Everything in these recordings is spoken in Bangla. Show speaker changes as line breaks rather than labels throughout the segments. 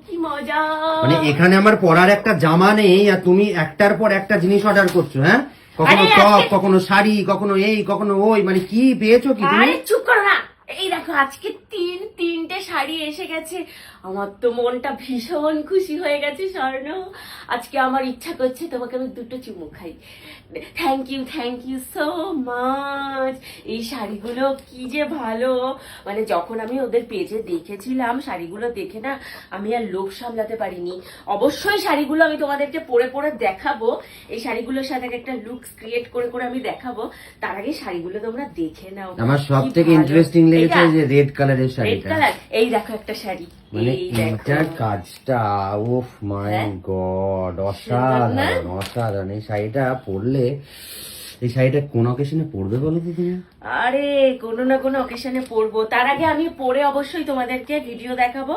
কি মজা।
মানে এখানে আমার পরার একটা জামা নেই আর তুমি একটার পর একটা জিনিস অর্ডার করছো। হ্যাঁ, কখনো টপ, কখনো শাড়ি, কখনো এই, কখনো ওই, মানে কি পেয়েছো কি তুমি?
আরে চুপ করো না। এই দেখো আজকে তিনটে শাড়ি এসে গেছে। আমার তো মনটা ভীষণ খুশি হয়ে গেছে স্বর্ণ। আজকে আমার ইচ্ছা করছে তোমাকে আমি দুটো চুমু খাই। Thank you so much. এই শাড়িগুলো কি যে ভালো, মানে যখন আমি ওদের পেজে দেখেছিলাম শাড়িগুলো দেখে না আমি আর লোভ সামলাতে পারিনি। অবশ্যই শাড়িগুলো আমি তোমাদেরকে পরে পরে দেখাবো, এই শাড়িগুলোর সাথে একটা লুকস ক্রিয়েট করে করে আমি দেখাবো। তার আগে শাড়িগুলো তোমরা দেখে নাও।
আমার সব থেকে ইন্টারেস্টিং লেগেছে যে রেড কালারের শাড়িটা।
এই দেখো একটা শাড়ি,
মানে এটার কাজটা, ওফ মাই গড, অসাধারণ অসাধারণ। এই শাড়িটা পরলে, এই শাড়িটা কোন অকেশনে পরবে বলো তো তুমি?
আরে কোনো না কোনো অকেশনে পরবো। তার আগে আমি পরে অবশ্যই তোমাদেরকে ভিডিও দেখাবো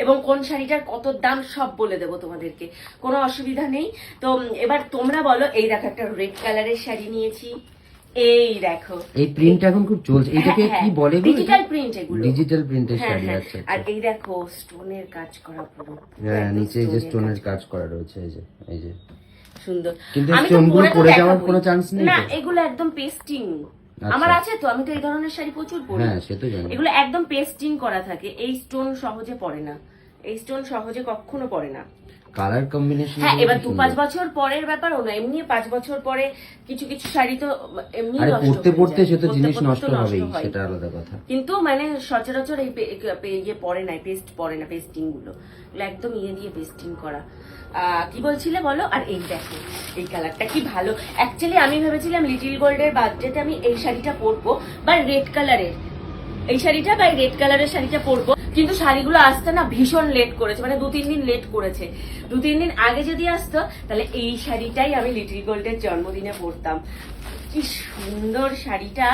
এবং কোন শাড়িটার কত দাম সব বলে দেবো তোমাদেরকে, কোনো অসুবিধা নেই। তো এবার তোমরা বলো। এই দেখো একটা রেড কালারের শাড়ি নিয়েছি। এই দেখো
এই প্রিন্ট এখন খুব চলছে, এটাকে কি বলে?
Digital print. এগুলো
ডিজিটাল প্রিন্টের শাড়ি। আচ্ছা,
আর এই দেখো স্টোনের কাজ করা পুরো।
হ্যাঁ, নিচে যে স্টোনের কাজ করা রয়েছে, এই যে
সুন্দর।
কিন্তু স্টোনগুলো পড়ে যাওয়ার কোনো চান্স নেই
না, এগুলো একদম পেস্টিং। আমার আছে তো, আমি তো এই ধরনের শাড়ি প্রচুর পরি।
হ্যাঁ, সে তো জানি।
এগুলো একদম পেস্টিং করা থাকে, এই স্টোন সহজে পড়ে না, এই স্টোন সহজে কখনো পড়ে না।
Colour combination.
হ্যাঁ, এবার 2-5 বছর পরের ব্যাপারও না, এমনি 5 বছর পরে কিছু কিছু শাড়ি তো এমনি
পড়তে পড়তে সে তো জিনিস নষ্ট হবেই, সেটা আলাদা কথা।
কিন্তু মানে সচরাচর এই ইয়ে পড়ে না, পেস্ট পড়ে না, পেস্টিং গুলো একদম ইয়ে দিয়ে পেস্টিং করা। কি বলছিলে বলো? আর এই দেখো এই কালারটা কি ভালো। অ্যাকচুয়ালি আমি ভেবেছিলাম লিটিল গোল্ডের বার্থডেতে আমি এই শাড়িটা পরবো বা রেড কালারের এই শাড়িটা বা রেড কালারের শাড়িটা পরবো, কিন্তু শাড়িগুলো আসতে না ভীষণ লেট করেছে, মানে 2-3 দিন লেট করেছে। 2-3 দিন আগে যদি আসতো তাহলে এই শাড়িটাই আমি লিটিল গোল্ডের জন্মদিনে পরতাম। কি সুন্দর শাড়িটা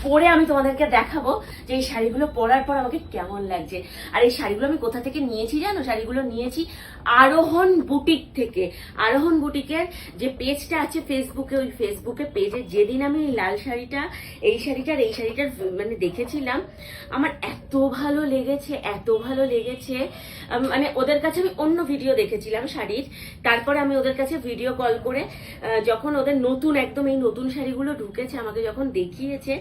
পরে আমি তোমাদেরকে দেখাবো যে এই শাড়িগুলো পরার পর আমাকে কেমন লাগছে। আর এই শাড়িগুলো আমি কোথা থেকে নিয়েছি জানো? শাড়িগুলো নিয়েছি আরোহণ বুটিক থেকে। আরোহণ বুটিকের যে পেজটা আছে ফেসবুকে, ওই ফেসবুকে পেজে যেদিন আমি এই লাল শাড়িটার এই শাড়িটার মানে দেখেছিলাম, আমার এত ভালো লেগেছে। মানে ওদের কাছে আমি অন্য ভিডিও দেখেছিলাম শাড়ির, তারপরে আমি ওদের কাছে ভিডিও কল করে যখন ওদের নতুন একদম এই নতুন শাড়িগুলো ঢুকেছে আমাকে যখন দেখিয়েছে,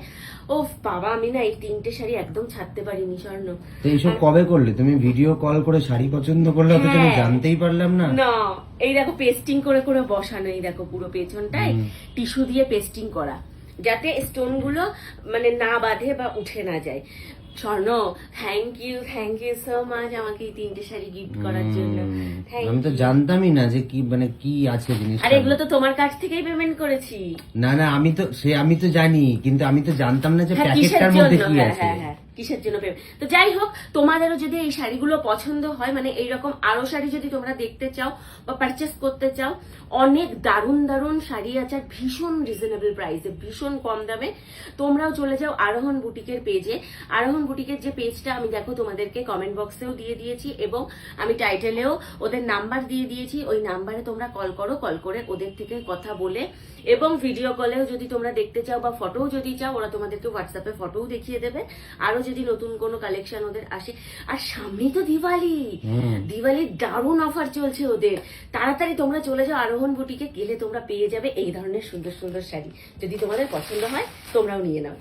ও বাবা, আমি না এই 3টে শাড়ি একদম ছাড়তে পারিনি স্বর্ণ।
তো এইসব কবে করলে তুমি? ভিডিও কল করে শাড়ি পছন্দ করলে তো আমি জানতেই পারলাম না।
না, এই দেখো পেস্টিং করে করে বসানো, এই দেখো পুরো পেছনটায় টিস্যু দিয়ে পেস্টিং করা, যাতে স্টোন গুলো মানে না বাঁধে বা উঠে না যায়। স্বর্ণ, থ্যাংক ইউ সো মাচ আমাকে এই 3টে শাড়ি গিফট করার জন্য।
আমি তো জানতামই না যে কি মানে কি আছে জিনিস।
আর এগুলো তো তোমার কাছ থেকেই পেমেন্ট করেছি।
না, আমি তো জানি, কিন্তু আমি তো জানতাম না যে প্যাকেটটার মধ্যে কি আছে।
কিসের জন্য পেমেন্ট। তো যাই হোক, তোমাদেরও যদি এই শাড়িগুলো পছন্দ হয়, মানে এইরকম আরো শাড়ি যদি তোমরা দেখতে চাও বা পারচেস করতে চাও, অনেক দারুণ দারুণ শাড়ি আছে আর ভীষণ রিজনেবল প্রাইসে, ভীষণ কম দামে। তোমরাও চলে যাও আরোহণ বুটিকের পেজে। আরোহণ বুটিকের যে পেজটা আমি দেখো তোমাদেরকে কমেন্ট বক্সেও দিয়ে দিয়েছি এবং আমি টাইটেলেও ওদের নাম্বার দিয়ে দিয়েছি। ওই নাম্বারে তোমরা কল করো, কল করে ওদের থেকে কথা বলে এবং ভিডিও কলেও যদি তোমরা দেখতে চাও বা ফটোও যদি চাও, ওরা তোমাদেরকে হোয়াটসঅ্যাপে ফটোও দেখিয়ে দেবে। আরো যদি নতুন কোনো কালেকশন ওদের আসে। আর সামনেই তো দিওয়ালির দারুণ অফার চলছে ওদের। তাড়াতাড়ি তোমরা চলে যাও আরোহণ বুটিকে, গেলে তোমরা পেয়ে যাবে এই ধরনের সুন্দর সুন্দর শাড়ি। যদি তোমাদের পছন্দ হয় তোমরাও নিয়ে নাও।